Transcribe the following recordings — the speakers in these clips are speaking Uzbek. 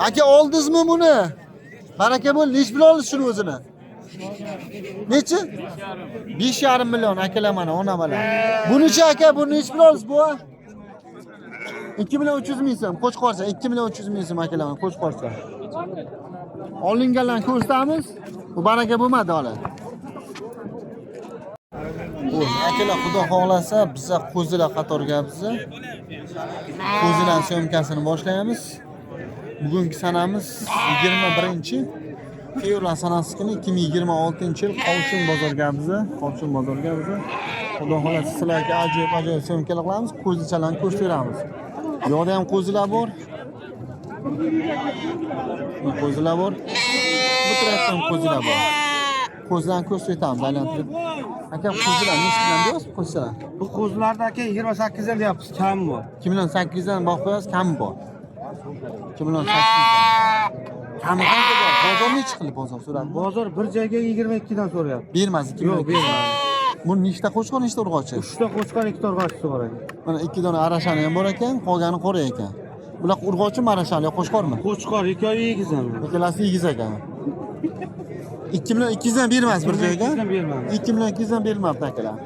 Aka oldingizmi buni? Baraka bo'l, nech pul oldingiz shuni o'zini? Nechi? 5,5 million akalar mana ona bilan. Bunichi aka, buni nech pul oldingiz bu? 2 million 300 ming so'm, Qo'chqorcha 2 million 300 ming so'm akalar mana Qo'chqorcha. Olinganlarni ko'rsatamiz. Bu baraka bo'lmadi hali. Akalar, xudo xohlasa biza qo'zilar qatoriga biza qo'zilar syomkasini boshlaymiz. Bugungi sanamiz 21-fevral sanasi kuni 2026-yil Qovchun bozorga biza, Xudo xohlasa sizlarga ajoyib syomkalar qilamiz, qo'zichalarni ko'rsatamiz. Bu yerda ham qo'zilar bor. Bu tarafda ham qo'zilar bor. Qo'zilarni ko'rsatamiz, aylantirib. Aka, qo'zilar nech bilan deyapsiz, qo'zilar? Bu qo'zilarda aka 28 dan deyapmiz, kam bor. 2800 dan boqib qo'yasiz, kam bor. 2800 dan. Kami qancha bor? Bozor nechi xil bozor so'radi? Bozor bir joyga 22 dan so'rayapti. Bermas, 2 million. Yo'q, bermadi. Buni nechta qo'chqor, nechta urg'ochi? 3 ta qo'chqor, 2 ta urg'ochisi bor ekan. Mana 2 dona arashani ham bor ekan, qolgani qora ekan. Bular urg'ochimi, arashali, qo'chqormi? Qo'chqor, ikkovi egizmi? Ikkalasi egiz ekan. 2 million 200 dan bermas bir joyga. 2 million 200 dan bermabdi akalar.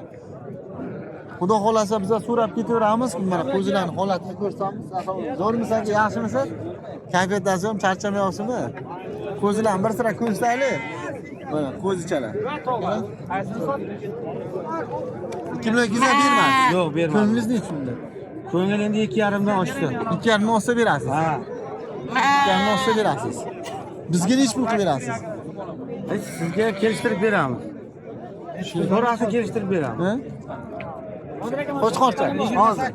Xudo xohlasa biz so'rab ketaveramiz. Mana qo'zilarning holatini ko'rsatamiz. Zo'rmisiz, yaxshimisiz? Kayfiyatdasiz, charchamayapsizmi? Qo'zilarni bir sira ko'rsataylik. Mana qo'zichalar. 2 million 200 dan bermas. Yo'q, bermadi. Ko'nglingiz nechi unda? Ko'ngil endi 2,5 dan oshdi. 2,5 dan olsa berasiz. Ha. 2,5 dan olsa berasiz. Bizga nech pul qilib berasiz? Sizga kelishtirib beramiz. To'rasi kelishtirib beramiz. Ha? Qo'chqorcha. Hozir.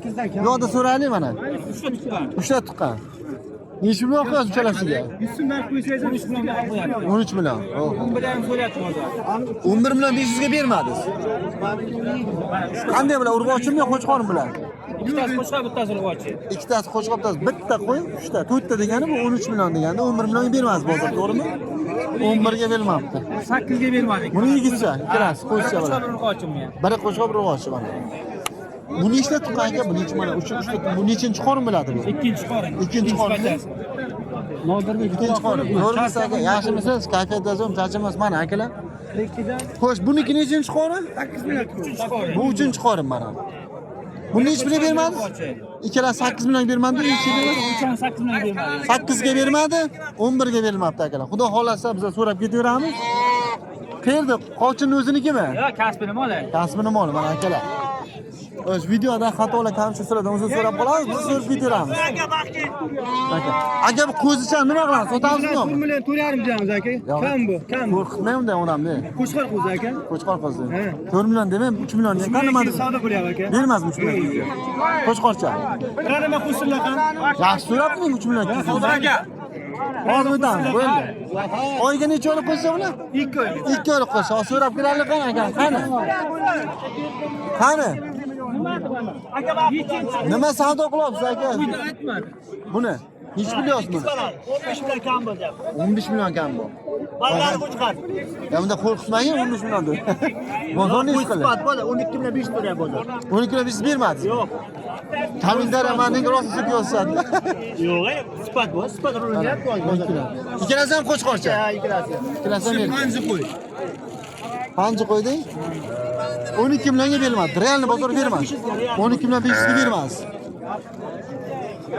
Yo'qda so'raylik mana. 3 ta tuqqan. Nech pul qo'yasiz uchalasiga? 100 so'mdan qo'ysangiz 13 millionga qo'yadi. 13 million. 10 bilan so'rayapti hozir. 11 million 500 ga bermadingiz. Qanday bilan urg'ochimi yo qo'chqormi bilan? Ikkitasi qo'chqor, bittasi urg'ochi. Ikkitasi qo'chqor, bittasi bitta qo'y, 3 ta, 4 ta degani bu 13 million degani, 11 millionga bermaz bozor, to'g'rimi? 11 ga bermabdi. 8 ga bermadik. Buni yigitcha, ikkalasi qo'ycha Qo'chqor bilan. urg'ochimi ya? Biri qo'chqor, biri urg'ochi mana. Bu nechta tuqqan aka? Bu nechi mana 3 bu nechinchi qorin bo'ladi bu? Ikkinchi qorin. Ikkinchi qorin. Nodirga ikkinchi qorin. Zo'rmisiz aka? Yaxshimisiz? Kayfiyatdasiz, charchamas mana akalar. Xo'sh, buniki nechinchi qorin? 8 million uchinchi qorin. Bu uchinchi qorin mana. Buni hech biri bermadi. Ikkalasi 8 million bermadi, nechi bermadi? Uchun 8 million bermadi. 8 ga bermadi, 11 ga berilmabdi akalar. Xudo xolasa biz so'rab ketaveramiz. Qayerda? Qovchinning o'zinikimi? Yo'q, kasbini moli. Kasbini moli mana akalar. O'z videoda xatolar kamchiliklardan o'zi so'rab qolamiz, biz so'rab ketaveramiz. Aka, bu qo'zichani nima qilamiz? Sotamizmi yo'qmi? 1 million 4,5 deymiz aka. Kam bu, kam. Qo'rqitmayman odamni. Qo'chqor qo'zi aka. Qo'chqor qo'zi. 4 million demay, 3 million degan nima deb? Savdo qilyapti aka. Bermasmi 3 million? Qo'chqorcha. Qanday qo'shillar ham? Yaxshi so'rabding 3 million. Savdo aka. Hozir o'tamiz, bo'ldi. Oyga necha oylik qo'ysa bular? 2 oylik. 2 oylik qo'ysa, so'rab kiraylik qani aka. Qani? Qani? Nima savdo qilyapsiz aka? Aytmadi. Buni hech bilyapsiz buni? 15 million kam bo'lyapti. 15 million kam bu. Ballar qo'chqor. Ya bunda qo'rqitmang 15 million deb. Bozor nech qildi? Bola 12 million 5 so'rayapti bozor. 12 million 5 bermadingiz? Yo'q. Komendar amaning rosti ko'rsatdi. Yo'q, sifat bor, sifat urinyapti bozor. Ikkalasi ham qo'chqorcha. Ha, ikkalasi. Ikkalasi ham berdi. Panji qo'y. Qancha qo'yding? 12 millionga berilmadi. Realni bozor bermas. 12 million 500 ga bermas.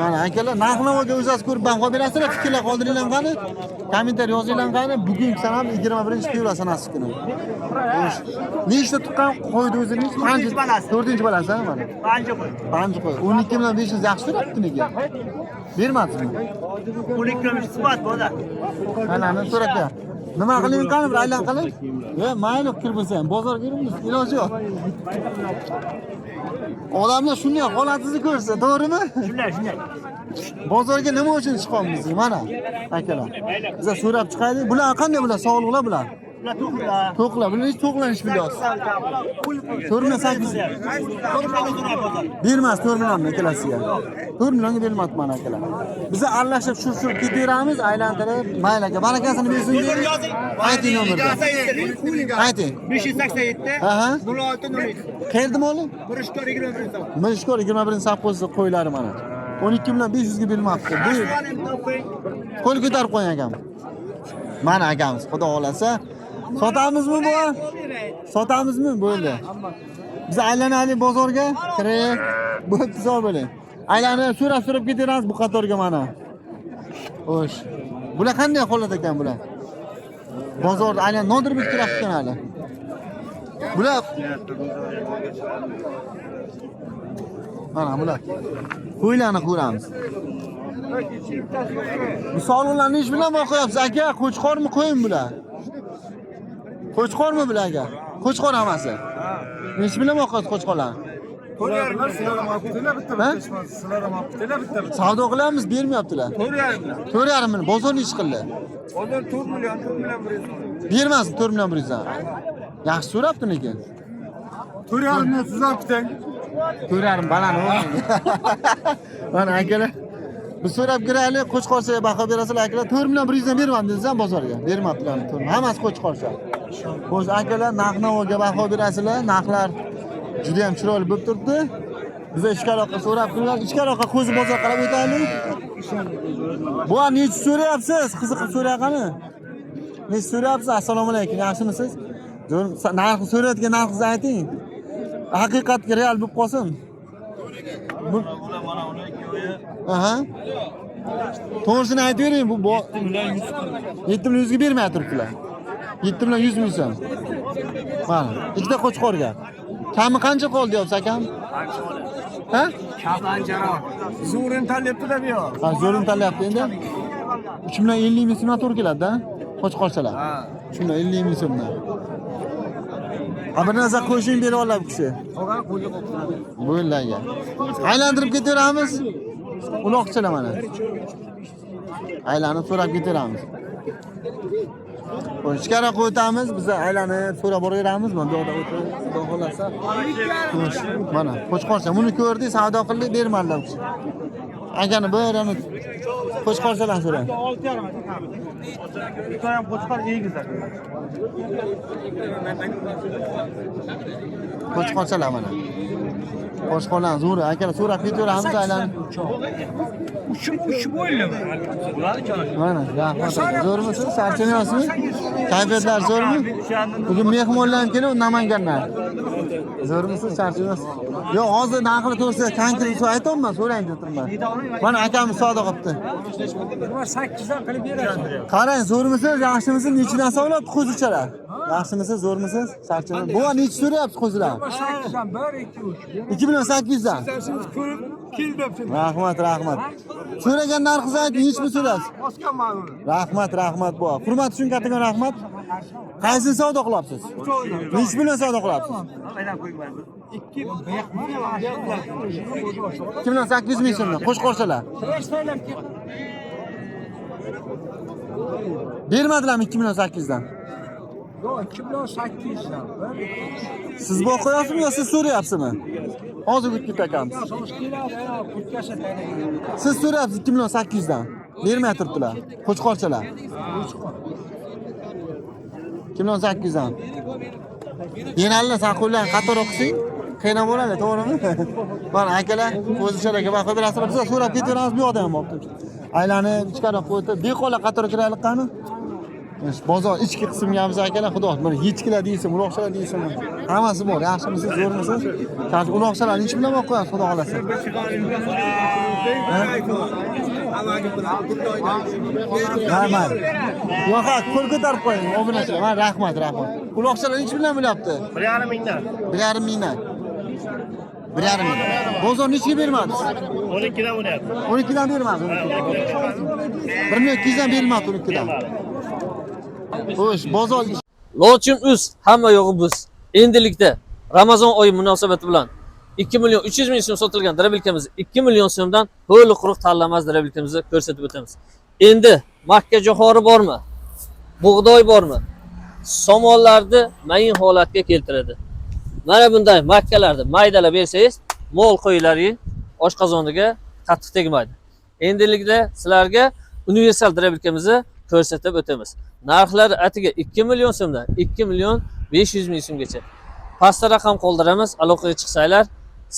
Mana akalar, narx-navoga o'zingiz ko'rib baho berasizlar, fikrlar qoldiringlar qani? Kommentar yozinglar qani? Bugungi sanam 21-fevral sanasi kuni. Xo'sh. Nechta tuqqan qo'ydi o'zingiz? 4-chi balasi mana. Panji qo'y. 12 million 500 yaxshi turibdi nega? Bermadingizmi? 12 million sifat bor-da. Mana so'rabdi. Nima qiling qani bir aylan qiling? Mayli kirib bo'lsa ham bozorga kiramiz, iloji yo'q. Odamlar shunday holatingizni ko'rsa, to'g'rimi? Shunday. Bozorga nima uchun chiqamiz? Mana akalar. Biz so'rab chiqaylik. Bular qanday bular? Sog'liqlar bular. Ular to'qlar. To'qlar. Bular hech to'qlanish bilyapsiz. 4 million 800. Bermas 4 millionni ikkalasiga. 4 millionga bermabdi mana akalar. Biz aralashib shu ketaveramiz, aylantirib, mayli aka, barakasini bersin deb. Ayting nomerni. Ayting. 587 Aha. 06 03. Qayerda moli? Mirishkor 21. Mirishkor 21 safxozi qo'ylari mana. 12 million 500 ga berilmoqda. Qo'l ko'tarib qo'ying akam. Mana akamiz, xudo xolasa. Sotamizmi bu? Sotamizmi? Bo'ldi. Biz aylanaylik bozorga, kirib, bu tizor bo'ling. Aylanib, so'rab ketaveramiz bu qatorga mana. Xo'sh. Bular qanday holat ekan bular? Bozorda aylan Nodirbek kirib ketgan hali. Bular mana bular. Qo'ylarni ko'ramiz. Bu sog'liqlarni ish bilan boqyapsiz aka, qo'chqormi qo'yim bular? Qo'chqormi bular aka? Qo'chqor hammasi. Ish bilan boqyapsiz qo'chqorlarni. Savdo qilamiz, bermayaptilar. 4,5 million bozorni ish qildi. Bozor 4 million, 4 million 100. Bermas 4 million 100 dan. Yaxshi so'rabdi lekin. 4,5 million siz olib keting. 4,5 baland o'rniga. Mana akalar. Biz so'rab kiraylik, qo'chqorchaga baho berasizlar akalar. 4 million 100 dan bermam dedingiz bozorga. Bermabdilar. Hammasi qo'chqorcha. Xo'sh akalar, narx-navoga baho berasizlar. Narxlar juda ham chiroyli bo'lib turibdi. Biz ichki aloqa so'rab turiblar. Ichki aloqa ko'zi bozor qarab o'taylik. Bu necha so'rayapsiz? Qiziqib so'rayaqani? Necha so'rayapsiz? Assalomu alaykum. Yaxshimisiz? Narxni so'rayotgan narxingizni ayting. Haqiqatga real bo'lib qolsin. Aha. To'g'risini aytavering, bu 7 million 100 ga bermay turibdilar. 7 million 100 ming so'm. Mana, ikkita qo'chqorga. Kami qancha qoldi deyapsiz akam? Ha? Kafanjaro. Zo'rin tanlayapti-da bu yoq. Ha, zo'rin tanlayapti endi. 3 million 50 ming so'mdan to'g'ri keladi-da. Qo'chqorchalar. Ha. 3 million 50 ming so'mdan. Bir narsa qo'shing berib oladi bu kishi. Og'a qo'yib qo'yadi. Bo'ldi aka. Aylantirib ketaveramiz. Uloqchalar mana. Aylanib so'rab ketaveramiz. Ichkari qo'yamiz, biz aylanib so'rab boraveramiz. Mana bu yoqda o'tib, xudo xolasa. Mana, qo'chqorcha. Buni ko'rdik, savdo qildik, bermadilar bu kishi. Akani birini qo'chqorchadan so'rang. 6,5. Ikkita ham qo'chqor egiz. Qo'chqorchalar mana. Qo'chqorlar zo'r, akalar so'rab ketaveramiz aylanib. Uch bo'ylimi? Mana, rahmat. Zo'rmisiz? Charchanyapsizmi? Kayfiyatlar zo'rmi? Bugun mehmonlar ham kelib Namangandan. Zo'rmisiz? Charchanyapsiz? Yo'q, hozir narxini to'g'risida konkret aytolman, so'rang dedim. Mana akamiz savdo qilibdi. 8 dan qilib berasiz. Qarang, zo'rmisiz? Yaxshimisiz? Nechidan savlab qo'zichalar? Yaxshimisiz? Zo'rmisiz? Charchanyapsiz. Bu necha so'rayapsiz qo'zilar? 8 dan 1 2 3. 2 million 800 dan. Siz ko'rib kelibsiz. Rahmat. So'ragan narxingizni ayting, hech mi so'rasiz? Osgan ma'lum. Rahmat bu. Hurmat uchun kattakon rahmat. Qaysini savdo qilyapsiz? Nech bilan savdo qilyapsiz? 2 million 800 ming so'mdan qo'shqorchalar. Bermadilarmi 2 million 800 dan? Yo'q, 2 million 800 dan. Siz boqyapsizmi yo siz so'rayapsizmi? Hozir o'tib ketamiz. Siz so'rayapsiz 2 million 800 dan. Bermay turibdilar. Qo'chqorchalar. 2 million 800 dan. Yenalni san qo'llarni qator o'qising, qiynab bo'ladi, to'g'rimi? Mana akalar, qo'zichalarga baho berasizlar. Biz so'rab ketaveramiz, bu yoqda ham bo'libdi. Aylanib, ichkari qo'yib, beqo'la qator kiraylik qani? Bozor ichki qismga biz akalar, xudo, mana yechkilar deysin, uloqchalar deysin. Hammasi bor. Yaxshimisiz, zo'rmisiz? Chunki uloqchalar ish bilan olib qo'yamiz, xudo xolasa. Rahmat. Yo'q, qo'l ko'tarib qo'ying, obunachilar. Mana rahmat. Uloqchalar ish bilan bo'lyapti. 1,5 mingdan. 1,5 mingdan. 1,5 ming. Bozor nechiga bermadingiz? 12 dan bo'lyapti. 12 dan bermadi. 1 million 200 dan bermadi 12 dan. Xo'sh, bozor Lochim uz, hamma yo'g'i buz. Endilikda Ramazon oyi munosabati bilan 2 million 300 ming so'm sotilgan drabilkamizni 2 million so'mdan to'liq quruq tanlanmas drabilkamizni ko'rsatib o'tamiz. Endi makka jo'xori bormi? Bug'doy bormi? Somonlarni mayin holatga keltiradi. Mana bunday makkalarni maydalab bersangiz, mol qo'ylaring oshqozoniga qattiq tegmaydi. Endilikda sizlarga universal drabilkamizni ko'rsatib o'tamiz. Narxlari atiga 2 million so'mdan 2 million 500 ming so'mgacha. Pastda raqam qoldiramiz, aloqaga chiqsanglar,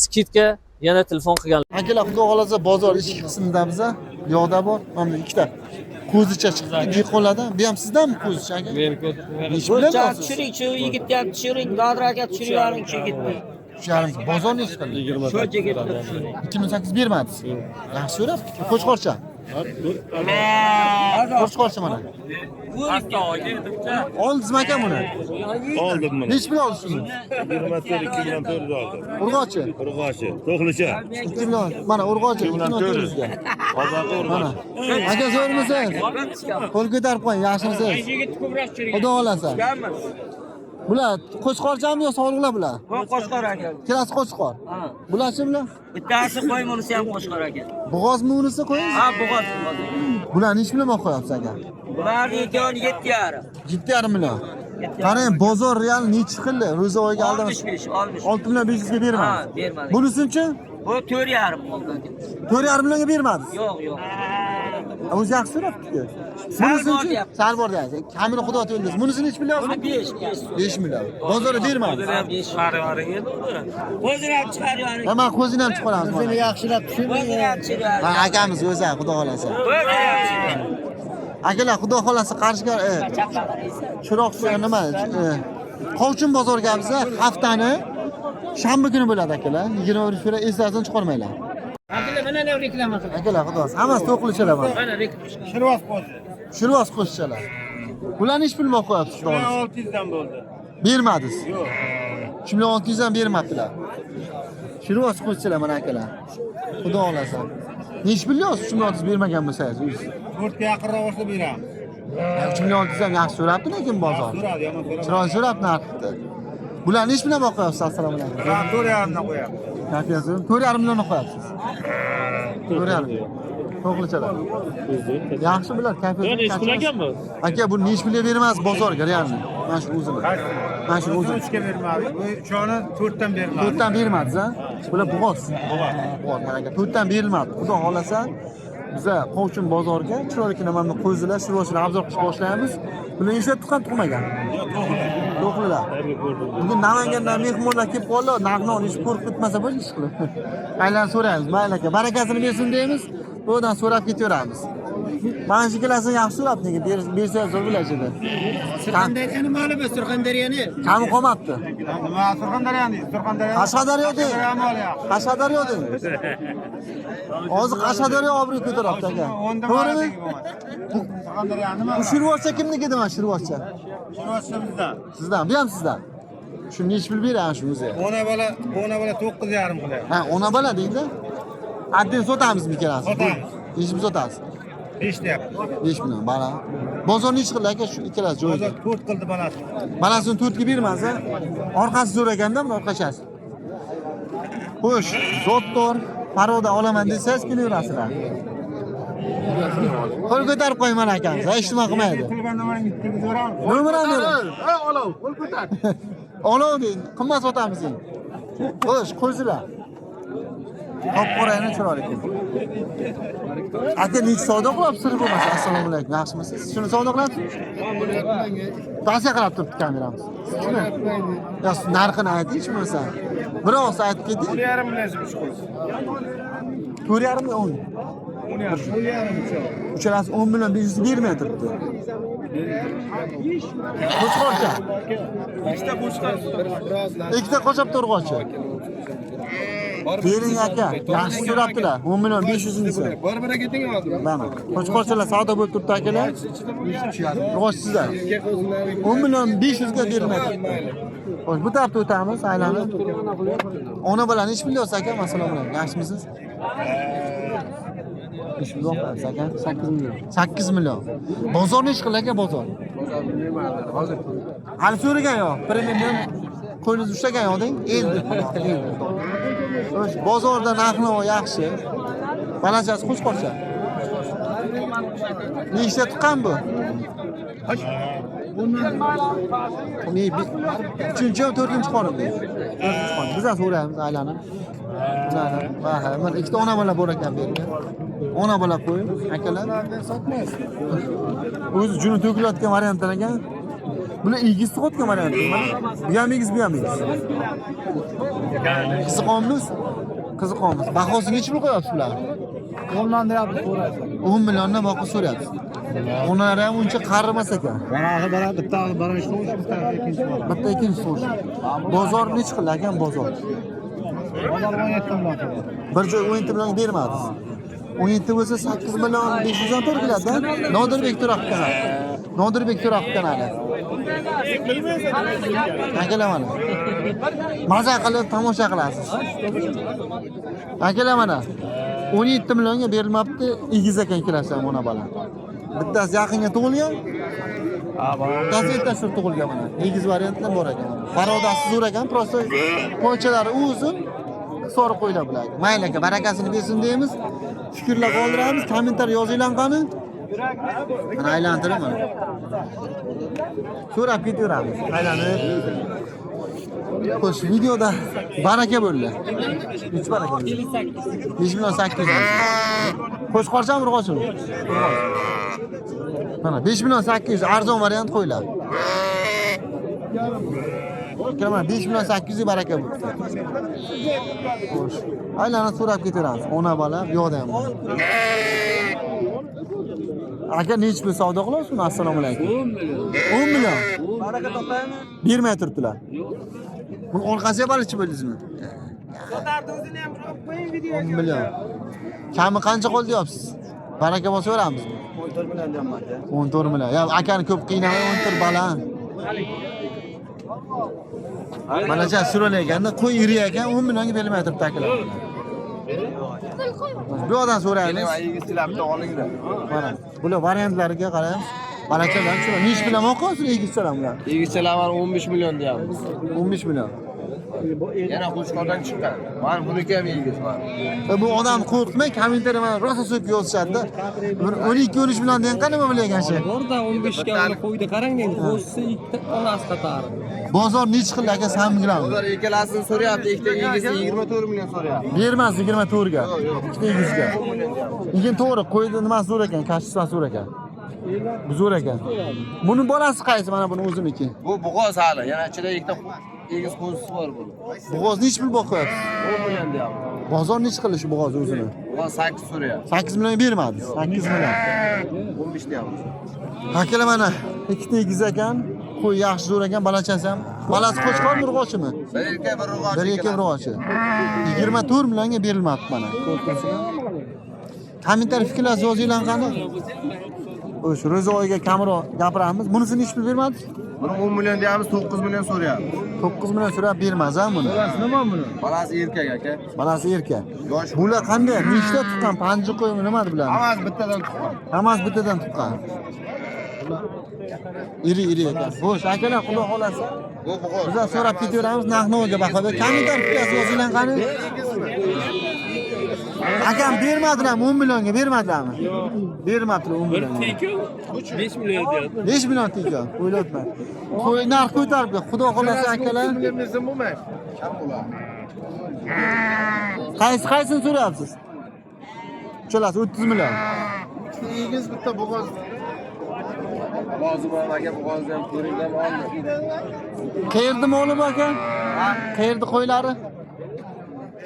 skidka yana telefon qilgan. Akalar, xudo xolasa bozor ichki qismida biza yo'qda bor. Mana ikkita ko'zicha chiqdi, dehqonlarda. Bu ham sizdanmi ko'zicha aka? Nechi bilan olasiz? Tushiring, shu yigitni ham tushiring, Nodir aka tushiring, shu yigitni. Shuyarim bozor nechi qildi? 20 shu yigitni tushiring. 2008 bermadingiz. Yaxshi so'rabdi. Qo'chqorcha. Qo'chqorcha mana. Oldingizmi aka buni? Oldim buni. Nechi bilan oldingiz shuni? 24 2 million 400 oldim. Urg'ochi. Urg'ochi, to'qlicha. 2 million. Mana urg'ochi 2 million 400 ga. Hozirgi Mana. urg'ochi. Aka so'rmisiz? Qo'l ko'tarib qo'ying, yaxshimisiz? Xudo xolasa. Bular qo'chqorchami yo sog'liqlar bular? Qo'shqor aka. Ikkalasi qo'chqor. Bularchi bular? Bittasi qo'y, bunisi ham qo'shqor aka. Bo'g'ozmi bunisi qo'ying? Ha, bo'g'oz. Bular nechi million qo'yapsiz aka? Bularning ekoni 7,5. 7,5 million. Qarang, bozor real nechi qildi? Ro'zoyga aldamiz. 65. 6 million 500 ga bermadi. Ha, bermadi. Bunisi-chi? Bu 4,5 oldi. 4,5 millionga bermadingiz. Yo'q, yo'q. O'zi yaxshi so'rabdi-ku. Sal bor Bunisi-chi? deyapti. Sal bor deyapsiz. Kamini xudo to'ldingiz. Bunisi nechi million? 5. 5 million. Bozorda bermadi. O'zini ham chiqaryapti. Hamma ko'zini ham chiqaramiz. O'zini yaxshilab tushirmang. O'zini ham chiqaryapti. Ha, akamiz o'zi, xudo xolasa. O'zini ham chiqaryapti. Akalar, xudo xolasa Qarshiga chiroq nima? Qovchun bozorga biza haftani shanba kuni bo'ladi akalar. 20 fevral eslatdan chiqarmanglar. Abdulla mana ne reklama qildi. Akalar, xudo xolasa hammasi to'qilishlar mana. Mana reklama. Shirvas qo'zi. Shirvos qo'shchalar. Bularni hech bilmay qo'yapsiz, to'g'ri. 600 dan bo'ldi. Bermadingiz. Yo'q. 2600 dan bermabdilar. Shirvos qo'shchalar mana akalar. Xudo xolasa. Nech bilyapsiz, 3600 bermagan bo'lsangiz o'zingiz. 4 ga yaqinroq bo'lsa beraman. 3600 ham yaxshi so'rabdi lekin bozor. So'radi, yomon so'radi. Chiroyli so'rabdi narxni. Bularni hech bilan boqyapsiz, assalomu alaykum. 4,5 dan qo'yamiz. Kapiyasi 4,5 million qo'yapsiz. 4,5. To'g'richalar. Yaxshi bular kapiyasi. Aka, bu nech million bermas bozorga realni. Mana shu o'zini. Mana shu o'zini. 3 ga bermadi. Bu choni 4 dan bermadi. 4 dan bermadingiz, ha? Bular bo'g'oz. Bo'g'oz, mana aka. 4 dan berilmadi. Xudo xolasa biza Qovchun bozorga chiroyli mana qo'zilar, shirvochilar obzor qilib boshlaymiz. Buni ishlatib ham turmagan. To'g'rilar. Bugun Namangandan mehmonlar kelib qoldi, narxni olish ko'rib bitmasa bo'lish ish qilib. Aylan so'raymiz, mayli aka, barakasini bersin deymiz. Bundan so'rab ketaveramiz. Mana shu ikkalasini yaxshi so'rab, nega bersangiz zo'r bo'ladi. Surxondaryoni ma'lum, Surxondaryoni. Kami qolmabdi. Nima Surxondaryoni? Surxondaryo. Qashqadaryoda. Qashqadaryoda. Hozir Qashqadaryo obro' ko'taryapti aka. To'g'rimi? Surxondaryoni nima? Bu shirvochcha kimniki deman, shirvochcha? Shirvascha bizdan. Sizdan, bu ham sizdan. Shu nech pul beradi shu o'zi? Ona bola 9,5 qilyapti. Ha, ona bola deydi. Adden sotamizmi ikkalasi? Sotamiz. Nechmi sotasiz? 5 deyapti. 5 million bala. Bozor nech qildi aka shu ikkalasi joyida? Hozir 4 qildi balasi. Balasini 4 ga bermasa, orqasi zo'r ekanda, buni orqachasi. Xo'sh, zotdor, paroda olaman desangiz kelaverasizlar. Qo'l ko'tarib qo'ying mana akamiz, eshitma qilmaydi. Telefon nomerini tekizveramiz. Nomerini bering. Ha, olov, qo'l ko'tar. Olov deng, qimmat sotamiz endi. Xo'sh, qo'zilar. Qop-qorayni chiroyli ekan. Aka, nech savdo qilyapsiz sir bo'lmasa? Assalomu alaykum, yaxshimisiz? Shuni savdo qilyapsiz? Tavsiya qilib turibdi kameramiz. Shuni. Ya, narxini ayting-chi bo'lsa. Bir og'iz aytib keting. 1,5 million ish qo'ysiz. 4,5 million. 10,5. Uchalasi 10 million 500 bermay turibdi. Qo'chqorcha. Ikkita qo'shib turg'ochi. Bering aka, yaxshi so'rabdilar. 10 million 500 ming so'm. Bor-bir keting hozir. Mana, qo'chqorchalar savdo bo'lib turibdi akalar. Turg'och sizlar. 10 million 500 ga berilmaydi. Xo'sh, bu tarafga o'tamiz, aylanib. Ona bilan ish bilyapsiz aka, assalomu alaykum. Yaxshimisiz? 5 million qo'yasiz aka, 8 million. 8 million. Bozor nech qildi aka, bozor? Bozor bilmayman hozir. Hali so'ragan yo'q. 1 million qo'yingiz ushlagan yo'q-deng. Endi. Xo'sh, bozorda narx-navo yaxshi. Balachasi qo'chqorcha. Nechta tuqqan bu? Ne, 3-chi, 4-chi qorin deydi. 4-chi qorin. Biz ham so'raymiz aylanib. Mana ikkita ona bola bor ekan bu yerda. Ona bola qo'y, akalar. Sotmaysiz. O'zi juni to'kilayotgan variantlar ekan. Bular egiz tug'otgan variant. Bu ham egiz, bu ham egiz. Qiziqommiz. Qiziqamiz. Bahosi necha pul qo'yapsiz bular? 10 dan deyapti, so'raysiz. 10 milliondan baho so'rayapsiz. Onalari ham uncha qarimas ekan. Baraga baradi, bitta birinchi to'g'ish, bitta ikkinchi bo'ladi. Bitta ikkinchi so'sh. Bozor necha qildi ekan bozor? Bozor 17 million. Bir joy 17 million bermadingiz. 17 bo'lsa 8 million 500 dan to'g'ri keladi-da. Nodirbek To'raqov kanali. Nodirbek To'raqov kanali. Akalar mana. Maza qilib tomosha qilasiz. Akalar mana. 17 millionga berilmabdi, egiz ekan ikkalasidan ona bola. Bittasi yaqinga tug'ilgan. Gazetda tug'ilgan mana. Egiz variantlar bor ekan. Barodasi zo'r ekan, prosta po'chalari uzun. So'rib qo'ylar bularga. Mayli aka, barakasini bersin deymiz. Fikrlar qoldiramiz, kommentar yozinglar qani. Mana aylantirib mana. So'rab ketaveramiz. Aylanib. Xo'sh, videoda baraka bo'ldi. Nech baraka bo'ldi? 5 million 800 ming. Qo'shqorcham urg'ochim. Mana 5 million 800 arzon variant qo'ylar. Mana 5 million 800 baraka bo'ldi. Xo'sh. Aylanib so'rab ketaveramiz. Ona bola bu yoqda ham. Aka nech pul savdo qilasizmi? Assalomu alaykum. 10 million. Baraka topaymi? Bermay turibdilar. Buni orqasiga baliqchi bo'ldingizmi? Qotardingizni ham qo'ying videoga. 10 million. Kami qancha qoldi deyapsiz? Baraka bosaveramiz. 14 million deyapman aka. 14 million. Ya akani ko'p qiynamay 14 baland. Manacha suralaganda qo'y iri ekan 10 millionga berilmay turibdi akalar. Bu yoqdan so'raymiz. Yigitlarni olinglar. Mana bular variantlariga qaraymiz. Balachalar shu nech bilan o'qiysiz egizchalar bular? Yigitchalar 15 million deyapmiz. 15 million. Yana Qo'shqordan chiqqan. Mana buniki ham yigit bor. Bu odam qo'rqmay kommentariyga mana rosa so'kib yozishadi. 12-13 million degan qanday bo'lgan shu? Borda 15 ga uni qo'ydi, qarang endi. Qo'shsa ikkita onasi qatori. Bozor nech xil aka samgran? Ular ikkalasini so'rayapti, ikkita yigitga 24 million so'rayapti. Bermas 24 ga. Ikkita egizga. Lekin to'g'ri qo'ydi nimasi zo'r ekan, kashfdan zo'r ekan. Bu zo'r ekan. Buni bolasi qaysi? Mana buni o'ziniki. Bu bug'oz hali, yana ichida ikkita egiz qo'zisi bor bu. Bug'oz nech pul boqyapsiz? 10 million deyapti. Bozor nech qilish bug'oz o'zini? Bug'oz 8 so'rayapti. 8 million bermadi. 8 million. 15 deyapmiz. Akalar mana ikkita egiz ekan, qo'y yaxshi zo'r ekan, balachasi ham. Balasi Qo'chqor urg'ochimi? Bir erkak bir urg'och. Bir erkak urg'ochi. 24 millionga berilmabdi mana. Ko'rdingsizmi? Kommentariy fikrlar yozinglar qani. O'sha Ro'zoyga kamroq gapiramiz. Bunisini hech pul bermadi. Buni 10 million deyapmiz, 9 million so'rayapti. 9 million so'rab bermaz ha buni. Nima buni? Balasi erkak aka. Balasi erkak. Yosh. Bular qanday? Nechta tuqqan? Panji qo'ymi nima bular? Hammasi bittadan tuqqan. Hammasi bittadan tuqqan. Iri ekan. Xo'sh, akalar xudo xolasa. Bu bug'oz. Biz so'rab ketaveramiz, narx-navoga baho ber. Kommentar fikrlar yozinglar qani. Akam bermadilarmi 10 millionga bermadilarmi? Bermabdilar 10 millionga. 5 million deyapti. 5 million tekon, o'ylabman. Qo'y narx ko'tarib, xudo xolasa akalar. Bilmizim bo'lmaydi. Kam bo'ladi. Qaysini so'rayapsiz? Uchalasi 30 million. Egiz bitta bug'oz. Bug'ozi bor aka, bug'ozni ham ko'ringlar oldi. Qayerda moli bor aka? Qayerda qo'ylari?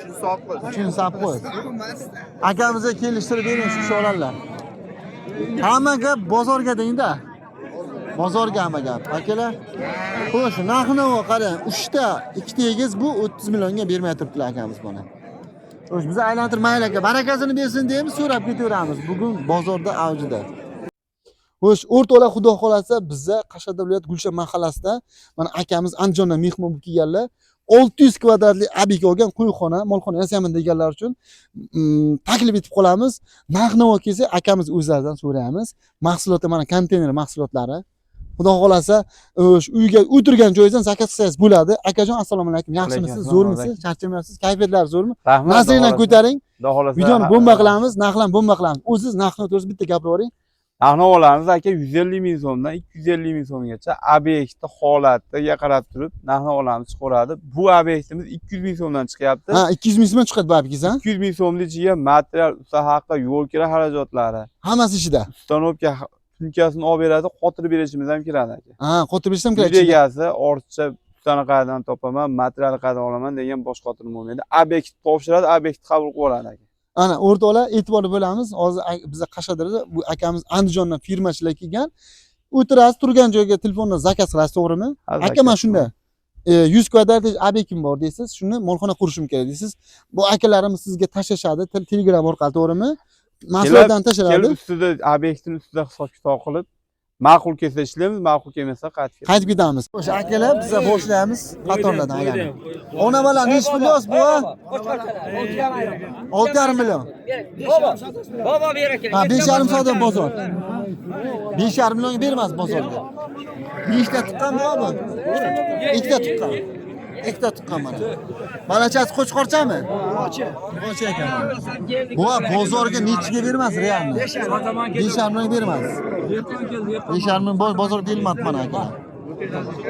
Shu hisob qil. Shuni sap qo'y. Akamizga kelishtirib bering shu sho'rallar. Hamma gap bozorga deng-da. Bozorga hamma gap. Akalar. Xo'sh, narx-navo qarang. 3 ta, 2 ta egiz bu 30 millionga bermay turibdilar akamiz buni. Xo'sh, biz aylantirmaylik aka. Barakasini bersin deymiz, so'rab ketaveramiz. Bugun bozorda avjida. Xo'sh, o'rtoqlar xudo xolasa bizda Qashqadaryo viloyat Gulshan mahallasida mana akamiz Andijondan mehmon bo'lib kelganlar. 600 kvadratli ob'ekt olgan qo'yxona, molxona yasaman deganlar uchun taklif etib qolamiz. Narx-navo kelsa akamiz o'zlaridan so'raymiz. Mahsulotlar mana konteyner mahsulotlari. Xudo xolasa o'sha uyga o'tirgan joyingizdan zakaz qilsangiz bo'ladi. Akajon assalomu alaykum. Yaxshimisiz? Zo'rmisiz? Charchamayapsiz? Kayfiyatlar zo'rmi? Nasringdan ko'taring. Xudo xolasa. Videoni bomba qilamiz, narxlan bomba qilamiz. O'zingiz narxni o'tirib bitta gapirib yuboring. Narx-navolarimiz aka 150 ming so'mdan 250 ming so'mgacha obyektni holatiga qarab turib narx-navolarimiz chiqaradi. Bu obyektimiz 200 ming so'mdan chiqyapti. Ha, 200 ming so'mdan chiqadi bu obyektga, ha? 200 ming so'mning ichiga material, usta haqqi, yo'l kira xarajatlari, Hammasi ichida. ustanovka tunkasini olib beradi, qotirib berishimiz ham kiradi aka. Ha, qotirib berishim kerak. Uy egasi ortiqcha ustani qayerdan topaman, materialni qayerdan olaman degan bosh qotirim bo'lmaydi. Obyekt topshiradi, obyekt qabul qilib oladi aka. Ana o'rtoqlar e'tibor bo'lamiz. Hozir biz Qashqadaryoda bu akamiz Andijondan firmachilar kelgan. O'tirasiz, turgan joyga telefondan zakaz qilasiz, to'g'rimi? Aka, mana shunda 100 kvadratlik obyektim bor deysiz, shuni molxona qurishim kerak deysiz. Bu akalarimiz sizga tashlashadi, Telegram orqali, to'g'rimi? Mahsulotdan tashladi. Kelib ustida obyektning ustida hisob-kitob qilib, ma'qul kelsa ishlaymiz, ma'qul kelmasa qaytib ketamiz. O'sha akalar biz boshlaymiz qatorlardan aylanib. Ona bola nechi pulsiz bu? 6,5 million. Bobo ber aka. Ha, 5,5 savdo bozor. 5,5 millionga bermas bozorga. 5 ta tuqqan bu. 2 ta tuqqan. 2 ta tuqqan mana. Balachasi qo'chqorchami? Qo'ch ekan. Bu bozorga nechiga bermas realni? 5,5 millionga bermas. 5,5 million bozor berilmadi mana aka.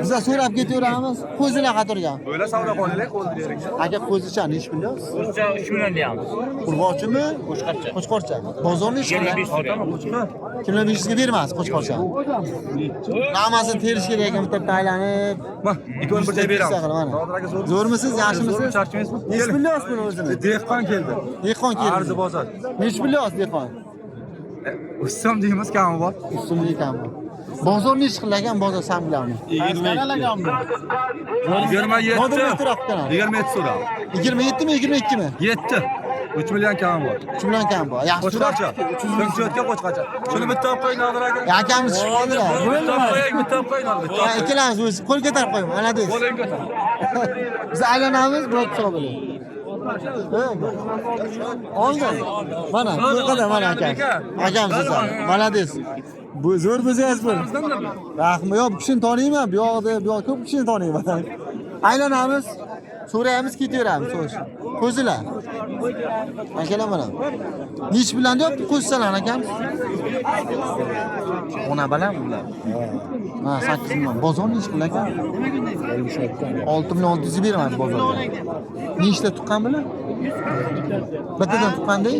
Biz so'rab ketaveramiz. Qo'zilar qatorga. Böyle savdo qo'yinglar, qo'ldirib. Aka qo'zicha nechi million? Qo'zicha 3 million deyapmiz. Urg'ochimi? Qo'chqorcha. Bozorni ish qiladi. Kimlar 500 ga bermas qo'chqorcha. Namasini terish kerak ekan bitta aylanib. Bak, ikkovini bir joy beramiz. Zo'rmisiz, yaxshimisiz? Charchaymizmi? Nechi million buni o'zini? Dehqon keldi. Dehqon keldi. Arzi bozor. Nechi million dehqon? Ustam deymiz, kami bor. Ustunlik ham bor. Bozor nechi qilagan bozor san bilanmi? 27 so'ra. 27 mi 22 mi? 7. 3 million kami bor. 3 million kam bor. Yaxshi. Qo'chqorcha. 300 qo'chqorcha. Shuni bitta olib qo'ying nodiraga. Akamiz chiqib qoldilar. Bitta olib qo'ying, bitta olib qo'ying nodiraga. Ha, ikkalamiz o'zi qo'l ko'tarib qo'ying. Mana deysiz. Qo'ling ko'tar. Biz aylanamiz, biror hisob bilan. Oldi. Mana, bu qadar mana akam. Akamiz mana deysiz. Bu zo'r biznes bu. Rahmi yo'q, bu kishini taniyman. Bu yoqda, bu yoq ko'p kishini taniyman. Aylanamiz, so'raymiz, ketaveramiz, so'sh. Qo'zilar. Akalar mana. Nech bilan deyapti qo'zisalar akam? Ona balam bular. Ha, 8 million. Bozor nech bilan ekan? 6 million 600 beraman bozorga. Nechta tuqqan bilan? Bittadan tuqqanda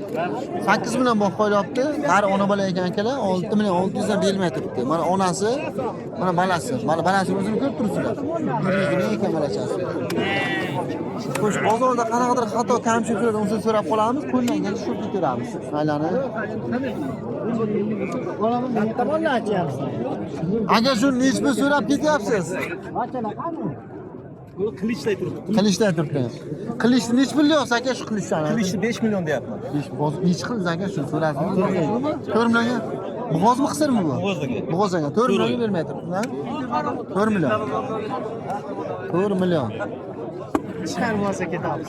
8 million boq qo'yapti. Har ona bola ekan akalar 6 million 600 dan bermay turibdi. Mana onasi, mana balasi. Mana balasi o'zini ko'rib turibsizlar. Yurigini ekan balachasi. Xo'sh, bozorda qanaqadir xato kamchiliklardan o'zini so'rab qolamiz, qo'ldan kelsa shu ketaveramiz. Aylanib. Agar shu nechta so'rab ketyapsiz? Qilichday turibdi. Qilichday turibdi. Qilichni nech million aka shu qilichdan? Qilichni 5 million deyapman. Nech qildi aka shu so'rasizmi? 4 millionga. Bo'g'ozmi qisirmi bu? Bo'g'oz aka 4 millionga bermay turibdi. 4 million. 4 million. Chiqarmasa ketamiz.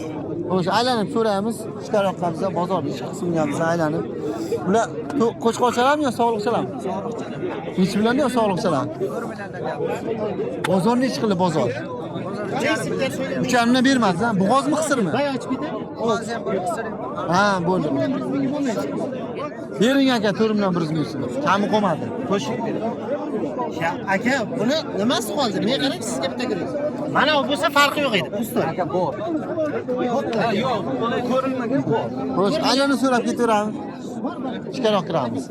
O'sha aylanib so'raymiz, chiqaroqqa biz bozor ish qismiga biz aylanib. Bular qo'chqorchalarmi yo sog'liqchalarmi? Sog'liqchalar. Nech million yo sog'liqchalar? 4 milliondan bozor nech qildi bozor? 3 million bermadi, bo'g'ozmi qisirmi? Ha, bo'ldi. Bering aka 4 million 100 ming so'm. Kami qolmadi. Qo'shib bering. Aka, buni nimasi qoldi? Men qarang sizga bitta kirib. Mana bu bo'lsa farqi yo'q edi. Ustoz. Aka bor. Yo'q, ko'rilmagan bor. Xo'sh, aylanib so'rab ketaveramiz. Ichkariroq kiramiz.